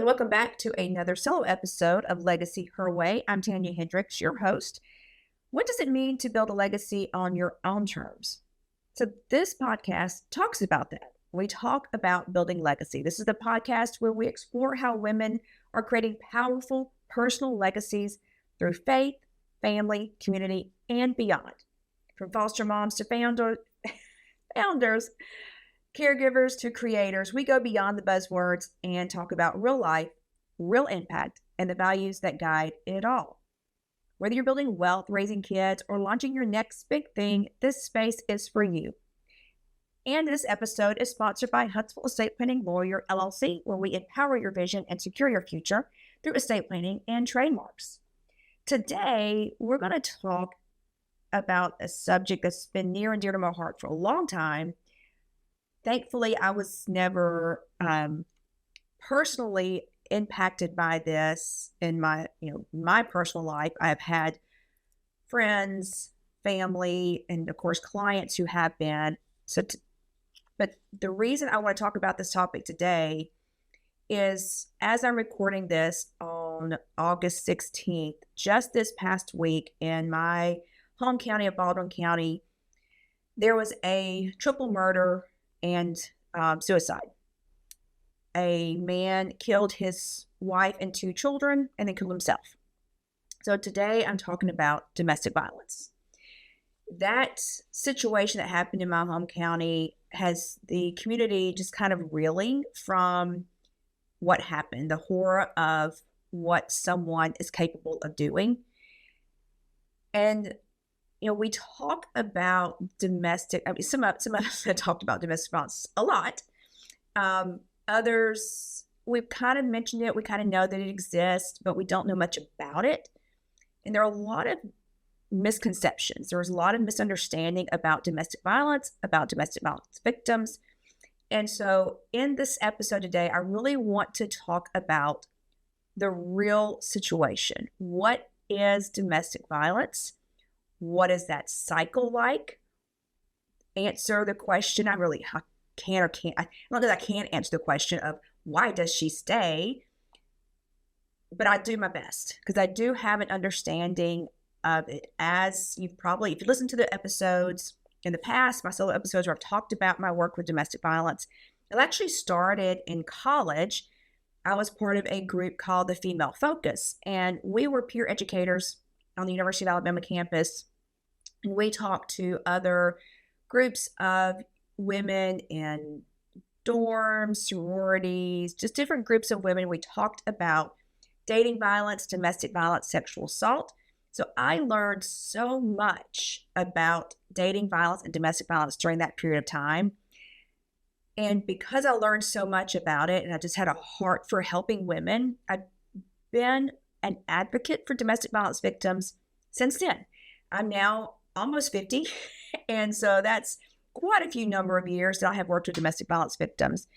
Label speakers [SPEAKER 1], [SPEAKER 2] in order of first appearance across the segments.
[SPEAKER 1] and welcome back to another solo episode of Legacy Her Way. I'm Tanya Hendrix, your host. What does it mean to build a legacy on your own terms? So this podcast talks about that. We talk about building legacy. This is the podcast where we explore how women are creating powerful personal legacies through faith, family, community, and beyond. From foster moms to founders, caregivers to creators, we go beyond the buzzwords and talk about real life, real impact, and the values that guide it all. Whether you're building wealth, raising kids, or launching your next big thing, this space is for you. And this episode is sponsored by Huntsville Estate Planning Lawyer, LLC, where we empower your vision and secure your future through estate planning and trademarks. Today, we're going to talk about a subject that's been near and dear to my heart for a long time. Thankfully, I was never personally impacted by this in my personal life. I've had friends, family, and of course, clients who have been. But the reason I want to talk about this topic today is, as I'm recording this on August 16th, just this past week in my home county of Baldwin County, there was a triple murder and suicide. A man killed his wife and 2 children and then killed himself. So today I'm talking about domestic violence. That situation that happened in my home county has the community just kind of reeling from what happened, the horror of what someone is capable of doing. And we talk about domestic, some of us have talked about domestic violence a lot. Others, we've kind of mentioned it. We kind of know that it exists, but we don't know much about it. And there are a lot of misconceptions. There's a lot of misunderstanding about domestic violence victims. And so in this episode today, I really want to talk about the real situation. What is domestic violence? What is that cycle like? Answer the question. I don't know that I can answer the question of why does she stay, but I do my best because I do have an understanding of it. As if you listen to the episodes in the past, my solo episodes where I've talked about my work with domestic violence, it actually started in college. I was part of a group called the Female Focus, and we were peer educators on the University of Alabama campus. And we talked to other groups of women in dorms, sororities, just different groups of women. We talked about dating violence, domestic violence, sexual assault. So I learned so much about dating violence and domestic violence during that period of time. And because I learned so much about it, and I just had a heart for helping women, I've been an advocate for domestic violence victims since then. I'm now almost 50. And so that's quite a few number of years that I have worked with domestic violence victims.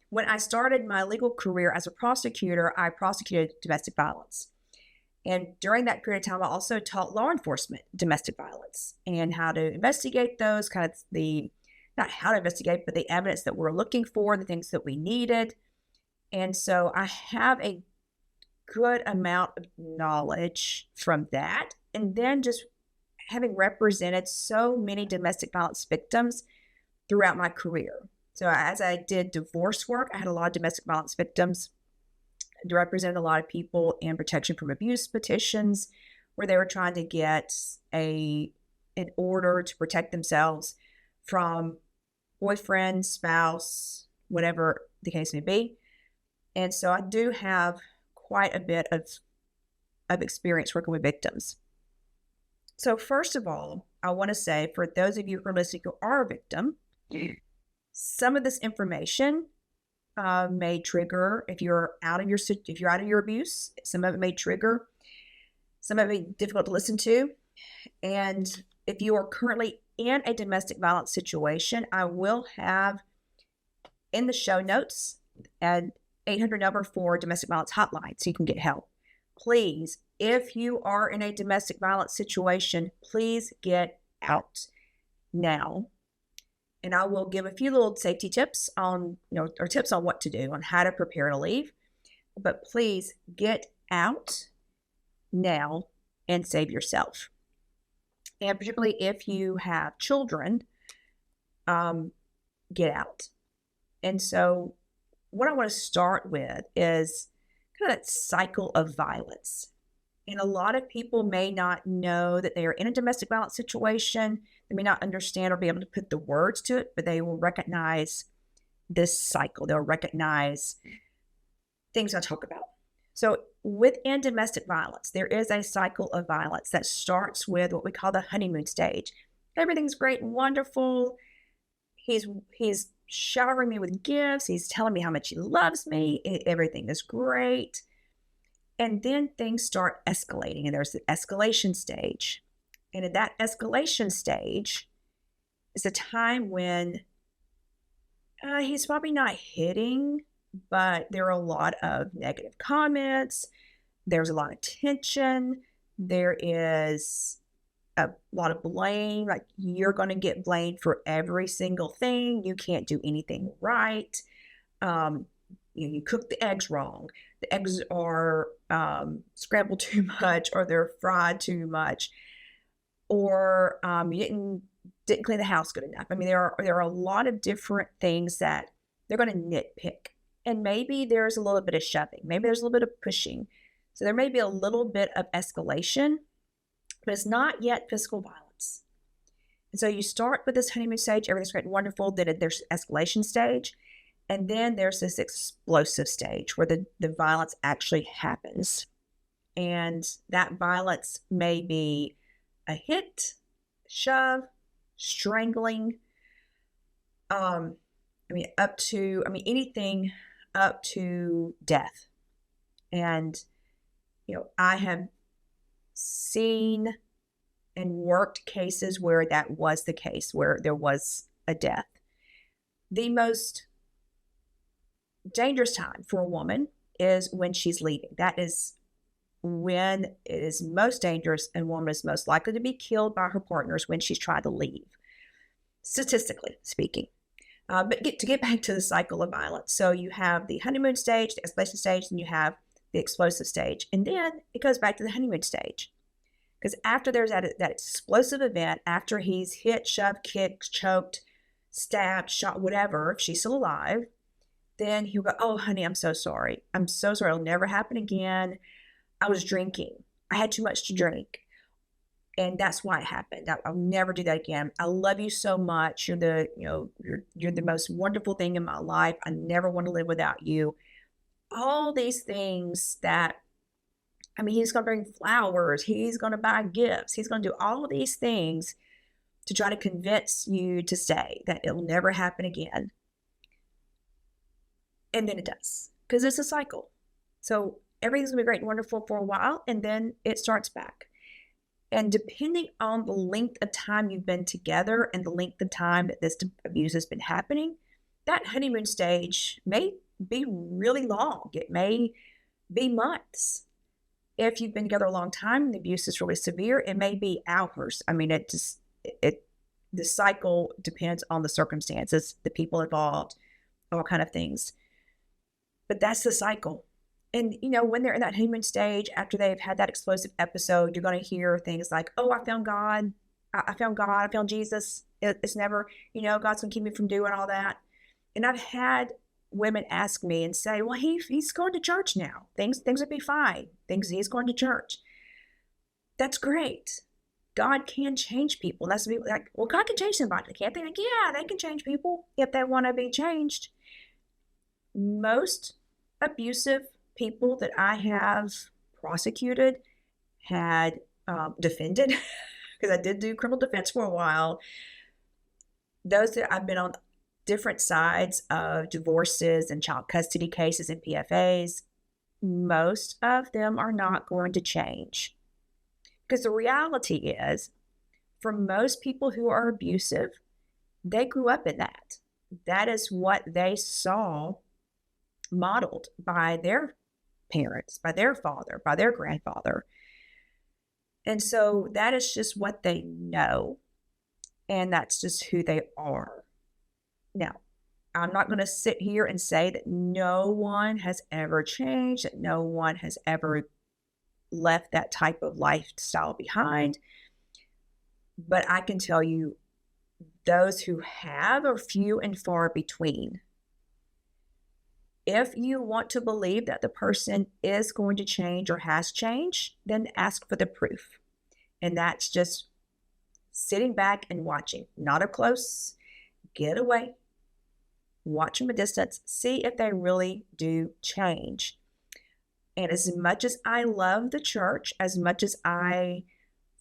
[SPEAKER 1] When I started my legal career as a prosecutor, I prosecuted domestic violence. And during that period of time, I also taught law enforcement domestic violence and how to investigate those, not how to investigate, but the evidence that we're looking for, the things that we needed. And so I have a good amount of knowledge from that. And then just having represented so many domestic violence victims throughout my career. So as I did divorce work, I had a lot of domestic violence victims. I represented a lot of people in protection from abuse petitions where they were trying to get an order to protect themselves from boyfriend, spouse, whatever the case may be. And so I do have quite a bit of experience working with victims. So first of all, I want to say, for those of you who are listening who are a victim, some of this information may trigger if you're out of your abuse. Some of it may trigger. Some of it may be difficult to listen to. And if you are currently in a domestic violence situation, I will have in the show notes an 800 number for domestic violence hotline so you can get help. Please, if you are in a domestic violence situation, please get out now. And I will give a few little safety tips on, or tips on what to do, on how to prepare to leave. but please get out now and save yourself. And particularly if you have children, get out. And so what I want to start with is kind of that cycle of violence. And a lot of people may not know that they are in a domestic violence situation. They may not understand or be able to put the words to it, but they will recognize this cycle. They'll recognize things I talk about. So within domestic violence, there is a cycle of violence that starts with what we call the honeymoon stage. Everything's great and wonderful. He's showering me with gifts. He's telling me how much he loves me. Everything is great. And then things start escalating, and there's the escalation stage. And in that escalation stage is a time when he's probably not hitting, but there are a lot of negative comments. There's a lot of tension. There is a lot of blame. Like, you're going to get blamed for every single thing. You can't do anything right. You cook the eggs wrong. The eggs are scrambled too much, or they're fried too much, or you didn't clean the house good enough. I mean, there are a lot of different things that they're going to nitpick. And maybe there's a little bit of shoving. Maybe there's a little bit of pushing. So there may be a little bit of escalation, but it's not yet physical violence. And so you start with this honeymoon stage, everything's great and wonderful. Then there's escalation stage. And then there's this explosive stage where the violence actually happens. And that violence may be a hit, shove, strangling, anything up to death. And, I have seen and worked cases where that was the case, where there was a death. The most dangerous time for a woman is when she's leaving. That is when it is most dangerous, and a woman is most likely to be killed by her partners when she's trying to leave, statistically speaking. But to get back to the cycle of violence. So you have the honeymoon stage, the escalation stage, and you have the explosive stage. And then it goes back to the honeymoon stage. Because after there's that explosive event, after he's hit, shoved, kicked, choked, stabbed, shot, whatever, if she's still alive, then he'll go, "Oh, honey, I'm so sorry. I'm so sorry. It'll never happen again. I was drinking. I had too much to drink. And that's why it happened. I'll never do that again. I love you so much. You're the most wonderful thing in my life. I never want to live without you." All these things he's going to bring flowers. He's going to buy gifts. He's going to do all of these things to try to convince you to stay, that it'll never happen again. And then it does, because it's a cycle. So everything's going to be great and wonderful for a while, and then it starts back. And depending on the length of time you've been together and the length of time that this abuse has been happening, that honeymoon stage may be really long. It may be months. If you've been together a long time and the abuse is really severe, it may be hours. I mean, the cycle depends on the circumstances, the people involved, all kind of things. But that's the cycle. And, when they're in that honeymoon stage, after they've had that explosive episode, you're going to hear things like, "Oh, I found God. I found God. I found Jesus. It's never, God's going to keep me from doing all that." And I've had women ask me and say, "Well, he's going to church now. Things will be fine. He's going to church." That's great. God can change people. And that's people like, "Well, God can change somebody, can't they?" Like, yeah, they can change people if they want to be changed. Most abusive people that I have prosecuted, had defended, because I did do criminal defense for a while. Those that I've been on different sides of divorces and child custody cases and PFAs, most of them are not going to change. Because the reality is, for most people who are abusive, they grew up in that. That is what they saw modeled by their parents, by their father, by their grandfather. And so that is just what they know. And that's just who they are. Now, I'm not going to sit here and say that no one has ever changed, that no one has ever left that type of lifestyle behind. But I can tell you, those who have are few and far between. If you want to believe that the person is going to change or has changed, then ask for the proof. And that's just sitting back and watching, not up close, get away, watch from a distance, see if they really do change. And as much as I love the church, as much as I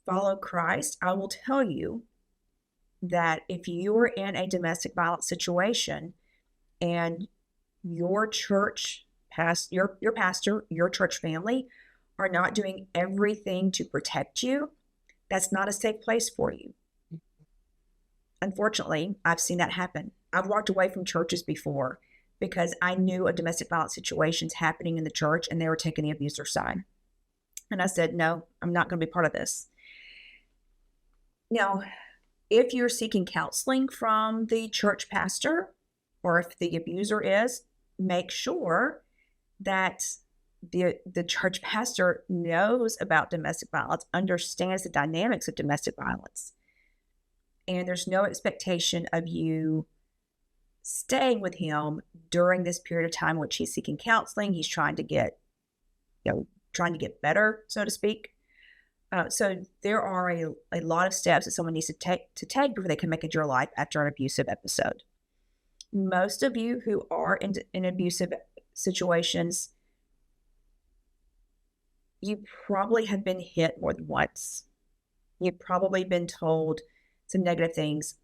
[SPEAKER 1] follow Christ, I will tell you that if you are in a domestic violence situation and your church, your pastor, your church family are not doing everything to protect you, that's not a safe place for you. Unfortunately, I've seen that happen. I've walked away from churches before because I knew of domestic violence situations happening in the church and they were taking the abuser side. And I said, no, I'm not going to be part of this. Now, if you're seeking counseling from the church pastor, or if the abuser is, make sure that the church pastor knows about domestic violence, understands the dynamics of domestic violence. And there's no expectation of you staying with him during this period of time in which he's seeking counseling. He's trying to get better, so to speak. So there are a lot of steps that someone needs to take before they can make it your life after an abusive episode. Most of you who are in abusive situations, you probably have been hit more than once. You've probably been told some negative things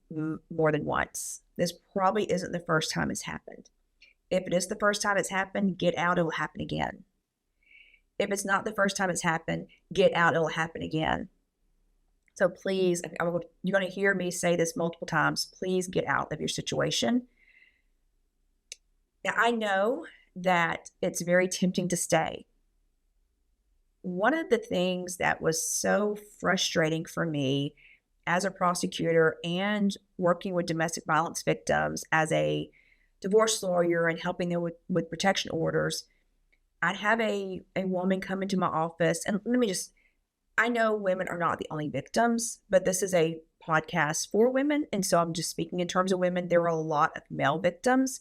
[SPEAKER 1] more than once. This probably isn't the first time it's happened. If it is the first time it's happened, get out, it'll happen again. If it's not the first time it's happened, get out, it'll happen again. So please, you're going to hear me say this multiple times, please get out of your situation. Now, I know that it's very tempting to stay. One of the things that was so frustrating for me as a prosecutor and working with domestic violence victims as a divorce lawyer and helping them with protection orders, I'd have a woman come into my office, and I know women are not the only victims, but this is a podcast for women, and so I'm just speaking in terms of women. There are a lot of male victims,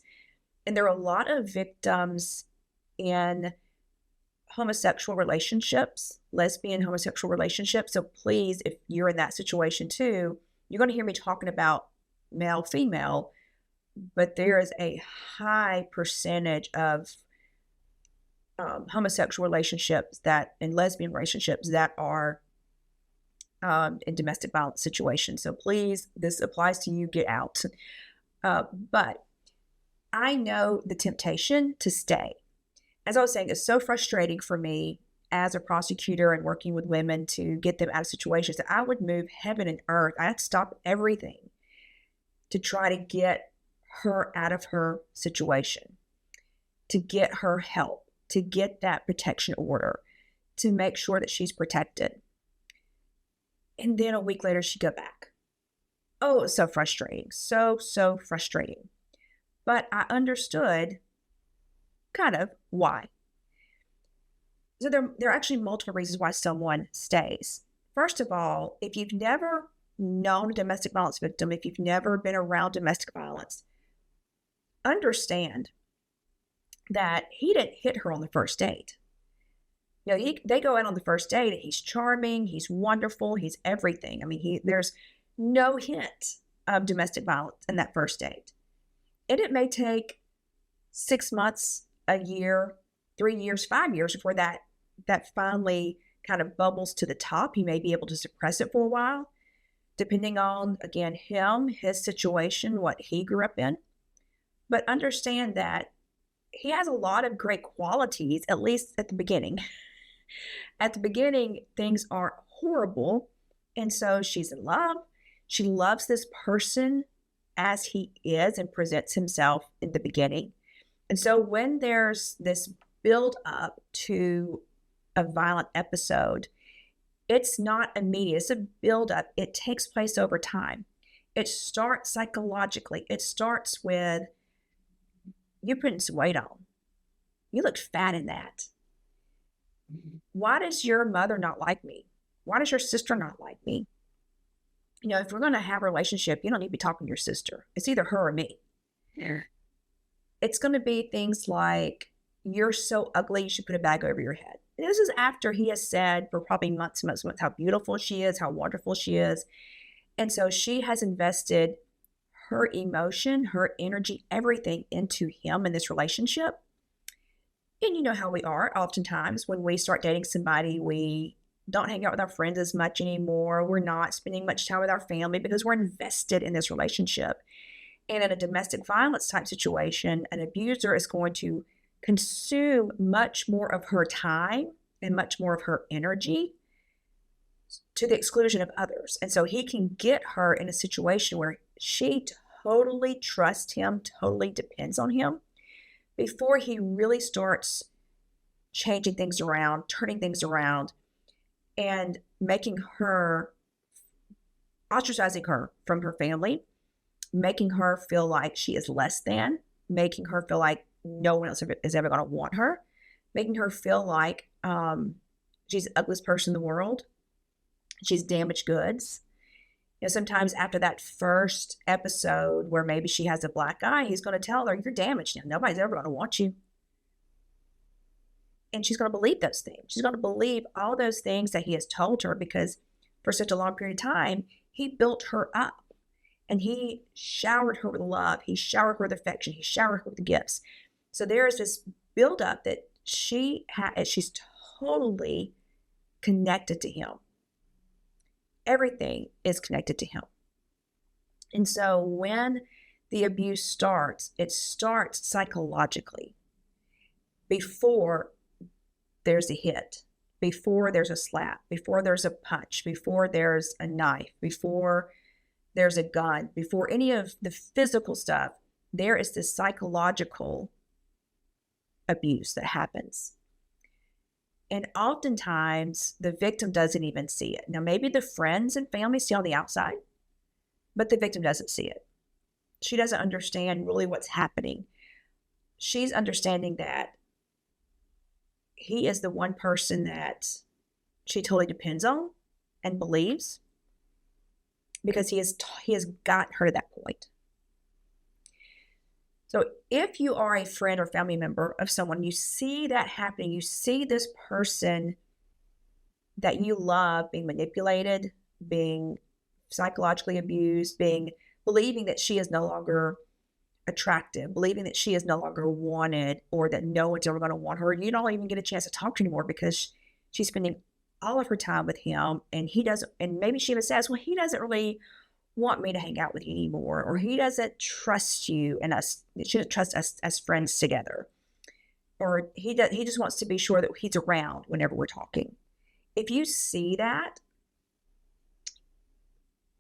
[SPEAKER 1] and there are a lot of victims in homosexual relationships, lesbian homosexual relationships. So please, if you're in that situation too, you're going to hear me talking about male, female, but there is a high percentage of homosexual relationships and lesbian relationships that are in domestic violence situations. So please, this applies to you, get out. But I know the temptation to stay. As I was saying, it's so frustrating for me as a prosecutor and working with women to get them out of situations that I would move heaven and earth. I had to stop everything to try to get her out of her situation, to get her help, to get that protection order, to make sure that she's protected. And then a week later, she'd go back. Oh, it was so frustrating. So frustrating. But I understood kind of why. So there are actually multiple reasons why someone stays. First of all, if you've never known a domestic violence victim, if you've never been around domestic violence, understand that he didn't hit her on the first date. You know, they go out on the first date and he's charming, he's wonderful, he's everything. I mean, there's no hint of domestic violence in that first date. And it may take 6 months, a year, 3 years, 5 years before that finally kind of bubbles to the top. He may be able to suppress it for a while, depending on, again, his situation, what he grew up in. But understand that he has a lot of great qualities, at least at the beginning. At the beginning, things aren't horrible. And so she's in love. She loves this person as he is and presents himself in the beginning. And so when there's this build up to a violent episode, it's not immediate. It's a build up. It takes place over time. It starts psychologically. It starts with you're putting some weight on. You look fat in that. Why does your mother not like me? Why does your sister not like me? If we're going to have a relationship, you don't need to be talking to your sister. It's either her or me.
[SPEAKER 2] Yeah.
[SPEAKER 1] It's going to be things like, you're so ugly, you should put a bag over your head. And this is after he has said for probably months and months and months how beautiful she is, how wonderful she is. And so she has invested her emotion, her energy, everything into him in this relationship. And you know how we are oftentimes when we start dating somebody, we don't hang out with our friends as much anymore. We're not spending much time with our family because we're invested in this relationship. And in a domestic violence type situation, an abuser is going to consume much more of her time and much more of her energy to the exclusion of others. And so he can get her in a situation where she totally trusts him, totally depends on him, before he really starts changing things around, turning things around, and making her, ostracizing her from her family, making her feel like she is less than, making her feel like no one else is ever going to want her, making her feel like she's the ugliest person in the world. She's damaged goods. Sometimes after that first episode where maybe she has a black eye, he's going to tell her, you're damaged now. Nobody's ever going to want you. And she's going to believe those things. She's going to believe all those things that he has told her because for such a long period of time, he built her up. And he showered her with love. He showered her with affection. He showered her with gifts. So there is this buildup that she's totally connected to him. Everything is connected to him. And so when the abuse starts, it starts psychologically before there's a hit, before there's a slap, before there's a punch, before there's a knife, before there's a gun, before any of the physical stuff. There is this psychological abuse that happens. And oftentimes the victim doesn't even see it. Now, maybe the friends and family see on the outside, but the victim doesn't see it. She doesn't understand really what's happening. She's understanding that he is the one person that she totally depends on and believes because he has got her to that point. So if you are a friend or family member of someone, you see that happening, you see this person that you love being manipulated, being psychologically abused, believing that she is no longer attractive, believing that she is no longer wanted, or that no one's ever going to want her. You don't even get a chance to talk to her anymore because she's spending all of her time with him, and he doesn't, and maybe she even says, well, he doesn't really want me to hang out with you anymore, or he doesn't trust you and us. She doesn't trust us as friends together, or he just wants to be sure that he's around whenever we're talking. If you see that,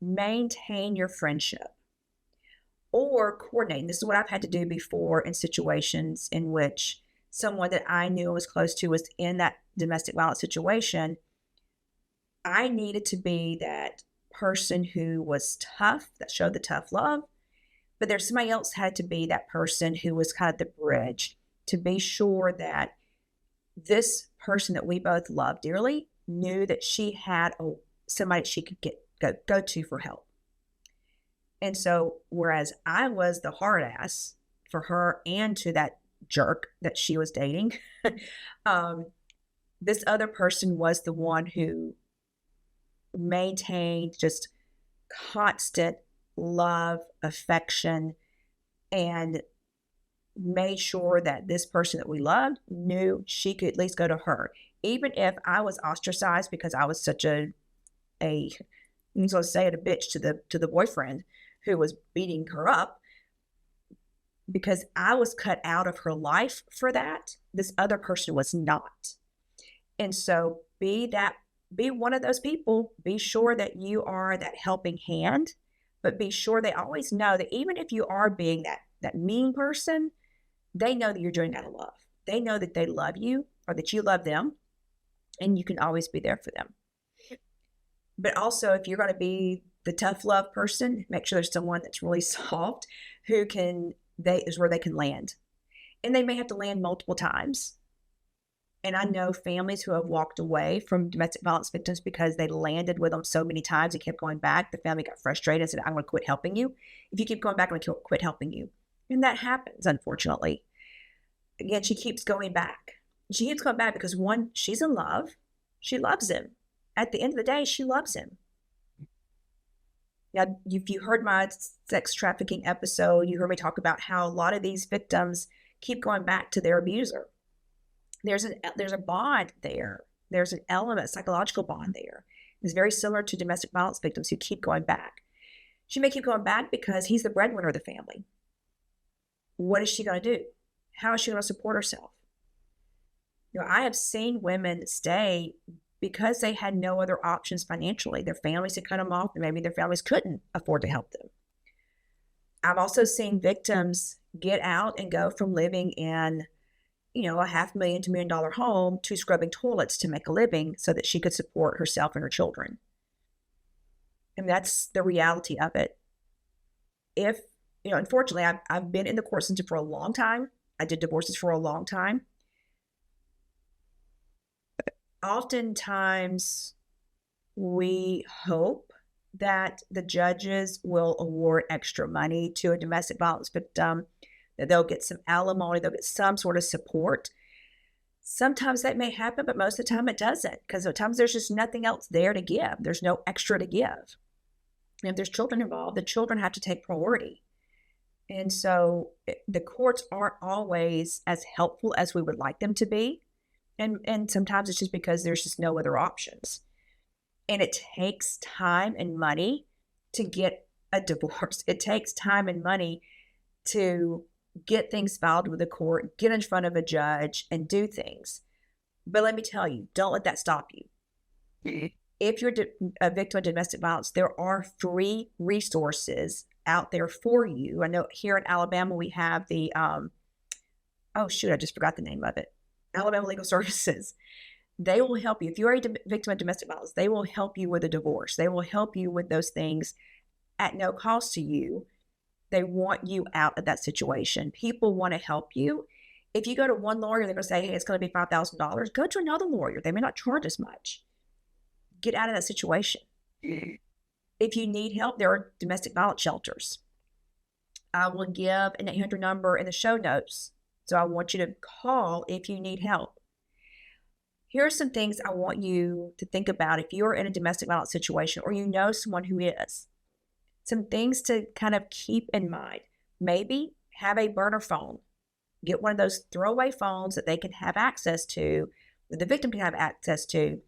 [SPEAKER 1] maintain your friendship or coordinate. This is what I've had to do before in situations in which someone that I knew and was close to was in that domestic violence situation. I needed to be that person who was tough, that showed the tough love, but there's somebody else had to be that person who was kind of the bridge to be sure that this person that we both loved dearly knew that she had somebody she could go to for help. And so whereas I was the hard ass for her and to that jerk that she was dating, this other person was the one who maintained just constant love, affection, and made sure that this person that we loved knew she could at least go to her. Even if I was ostracized because I was such a bitch to the boyfriend who was beating her up, because I was cut out of her life for that, this other person was not. And so be one of those people. Be sure that you are that helping hand, but be sure they always know that even if you are being that mean person, they know that you're doing that out of love. They know that they love you or that you love them, and you can always be there for them. But also, if you're going to be the tough love person, make sure there's someone that's really soft is where they can land. And they may have to land multiple times. And I know families who have walked away from domestic violence victims because they landed with them so many times and kept going back. The family got frustrated and said, I'm going to quit helping you. If you keep going back, I'm going to quit helping you. And that happens, unfortunately. Again, she keeps going back. She keeps going back because, one, she's in love. She loves him. At the end of the day, she loves him. Now, if you heard my sex trafficking episode, you heard me talk about how a lot of these victims keep going back to their abuser. There's a bond there. There's an element, psychological bond there. It's very similar to domestic violence victims who keep going back. She may keep going back because he's the breadwinner of the family. What is she going to do? How is she going to support herself? I have seen women stay because they had no other options financially. Their families had cut them off, and maybe their families couldn't afford to help them. I've also seen victims get out and go from living in a $500,000 to $1 million home to scrubbing toilets to make a living so that she could support herself and her children. And that's the reality of it. Unfortunately, I've been in the court system for a long time. I did divorces for a long time. Oftentimes, we hope that the judges will award extra money to a domestic violence victim, that they'll get some alimony, they'll get some sort of support. Sometimes that may happen, but most of the time it doesn't, because sometimes there's just nothing else there to give. There's no extra to give. And if there's children involved, the children have to take priority. And so the courts aren't always as helpful as we would like them to be. And sometimes it's just because there's just no other options. And it takes time and money to get a divorce. It takes time and money to get things filed with the court, get in front of a judge, and do things. But let me tell you, don't let that stop you. If you're a victim of domestic violence, there are free resources out there for you. I know here in Alabama, we have the, I just forgot the name of it. Alabama Legal Services. They will help you. If you're a victim of domestic violence, they will help you with a divorce. They will help you with those things at no cost to you. They want you out of that situation. People want to help you. If you go to one lawyer, they're going to say, hey, it's going to be $5,000. Go to another lawyer. They may not charge as much. Get out of that situation. If you need help, there are domestic violence shelters. I will give an 800 number in the show notes. So I want you to call if you need help. Here are some things I want you to think about if you're in a domestic violence situation or you know someone who is. Some things to kind of keep in mind. Maybe have a burner phone. Get one of those throwaway phones that they can have access to, that the victim can have access to.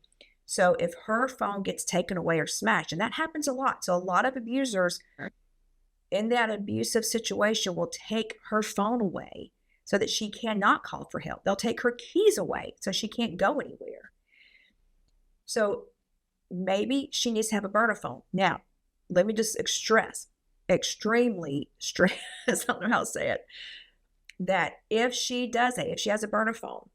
[SPEAKER 1] So if her phone gets taken away or smashed, and that happens a lot. So a lot of abusers in that abusive situation will take her phone away so that she cannot call for help. They'll take her keys away so she can't go anywhere. So maybe she needs to have a burner phone. Now, let me just extremely stress, I don't know how to say it, that if she has a burner phone,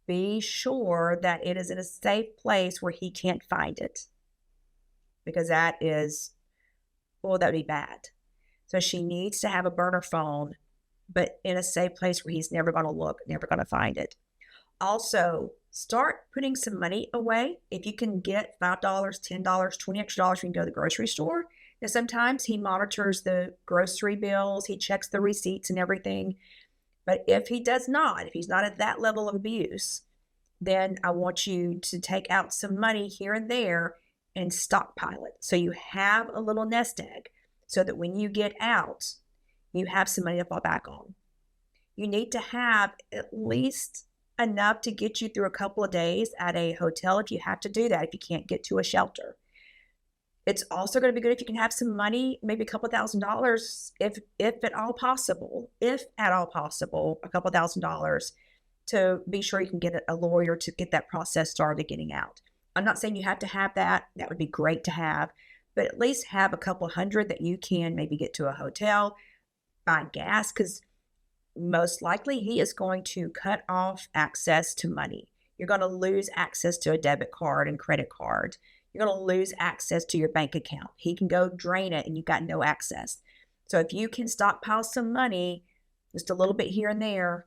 [SPEAKER 1] be sure that it is in a safe place where he can't find it. Because that would be bad. So she needs to have a burner phone, but in a safe place where he's never going to look, never going to find it. Also, start putting some money away. If you can get $5, $10, $20 extra dollars, you can go to the grocery store. Now, sometimes he monitors the grocery bills, he checks the receipts and everything. But if he's not at that level of abuse, then I want you to take out some money here and there and stockpile it. So you have a little nest egg so that when you get out, you have some money to fall back on. You need to have at least enough to get you through a couple of days at a hotel if you have to do that, if you can't get to a shelter. It's also going to be good if you can have some money, maybe a couple $1,000s, if at all possible, a couple $1,000s to be sure you can get a lawyer to get that process started getting out. I'm not saying you have to have that. That would be great to have, but at least have a couple hundred that you can maybe get to a hotel, buy gas, because most likely he is going to cut off access to money. You're going to lose access to a debit card and credit card. You're going to lose access to your bank account. He can go drain it and you've got no access. So if you can stockpile some money just a little bit here and there,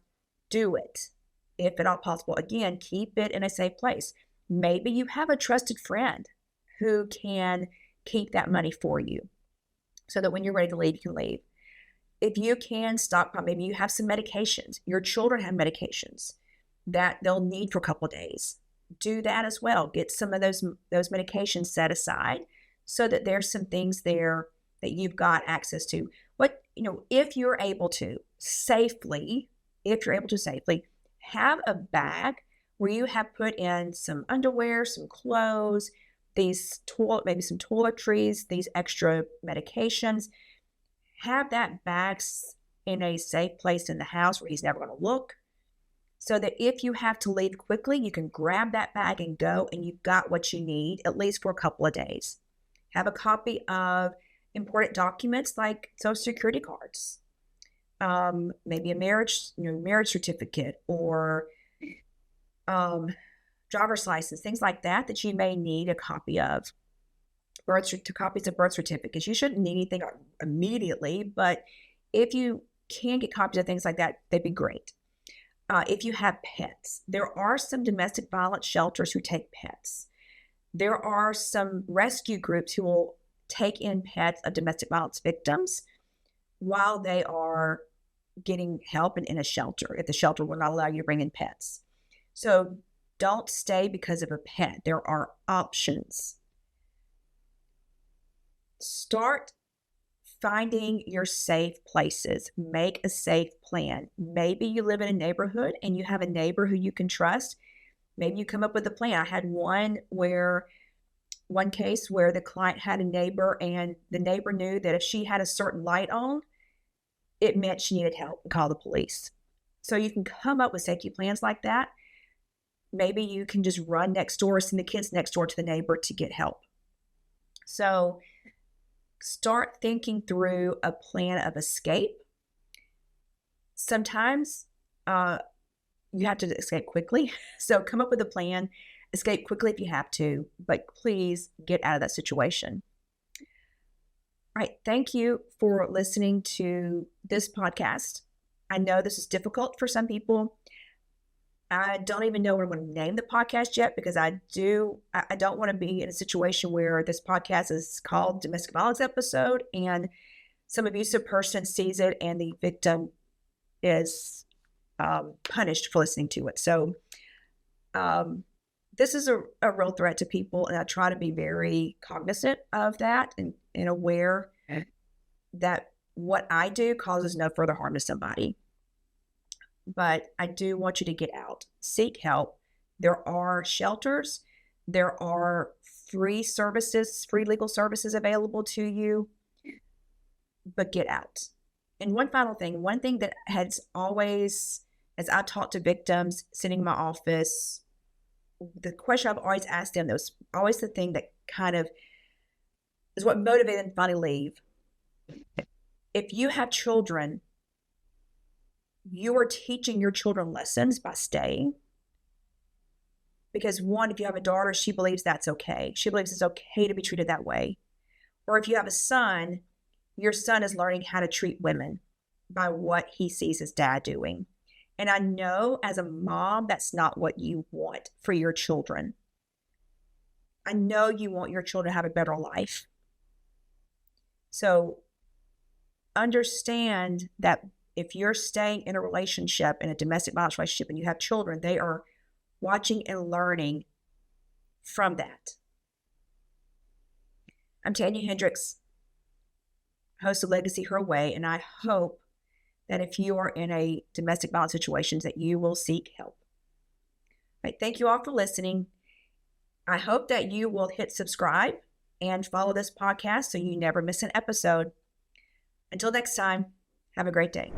[SPEAKER 1] do it. If at all possible, again, keep it in a safe place. Maybe you have a trusted friend who can keep that money for you so that when you're ready to leave, you can leave. If you can stockpile, maybe you have some medications. Your children have medications that they'll need for a couple of days. Do that as well. Get some of those medications set aside so that there's some things there that you've got access to. If you're able to safely, have a bag where you have put in some underwear, some clothes, maybe some toiletries, these extra medications. Have that bag in a safe place in the house where he's never going to look, so that if you have to leave quickly, you can grab that bag and go, and you've got what you need, at least for a couple of days. Have a copy of important documents like Social Security cards, maybe a marriage certificate, or driver's license, things like that you may need a copy of. Copies of birth certificates. You shouldn't need anything immediately, but if you can get copies of things like that, they'd be great. If you have pets, there are some domestic violence shelters who take pets. There are some rescue groups who will take in pets of domestic violence victims while they are getting help in a shelter, if the shelter will not allow you to bring in pets. So don't stay because of a pet. There are options. Start finding your safe places. Make a safe plan. Maybe you live in a neighborhood and you have a neighbor who you can trust. Maybe you come up with a plan. I had one case where the client had a neighbor, and the neighbor knew that if she had a certain light on, it meant she needed help and call the police. So you can come up with safety plans like that. Maybe you can just run next door, send the kids next door to the neighbor to get help. So start thinking through a plan of escape. Sometimes you have to escape quickly. So come up with a plan, escape quickly if you have to, but please get out of that situation. All right. Thank you for listening to this podcast. I know this is difficult for some people. I don't even know what I'm going to name the podcast yet, because I don't want to be in a situation where this podcast is called Domestic Violence Episode and some abusive person sees it and the victim is punished for listening to it. So this is a real threat to people, and I try to be very cognizant of that and aware that what I do causes no further harm to somebody. But I do want you to get out, seek help. There are shelters. There are free legal services available to you, but get out. And one final thing, one thing that has always, as I talk to victims sitting in my office, the question I've always asked them, that was always the thing that kind of is what motivated them to finally leave. If you have children, you are teaching your children lessons by staying. Because one, if you have a daughter, she believes that's okay. She believes it's okay to be treated that way. Or if you have a son, your son is learning how to treat women by what he sees his dad doing. And I know as a mom, that's not what you want for your children. I know you want your children to have a better life. So understand that if you're staying in a relationship, in a domestic violence relationship, and you have children, they are watching and learning from that. I'm Tanya Hendrix, host of Legacy Her Way, and I hope that if you are in a domestic violence situation, that you will seek help. All right, thank you all for listening. I hope that you will hit subscribe and follow this podcast so you never miss an episode. Until next time, have a great day.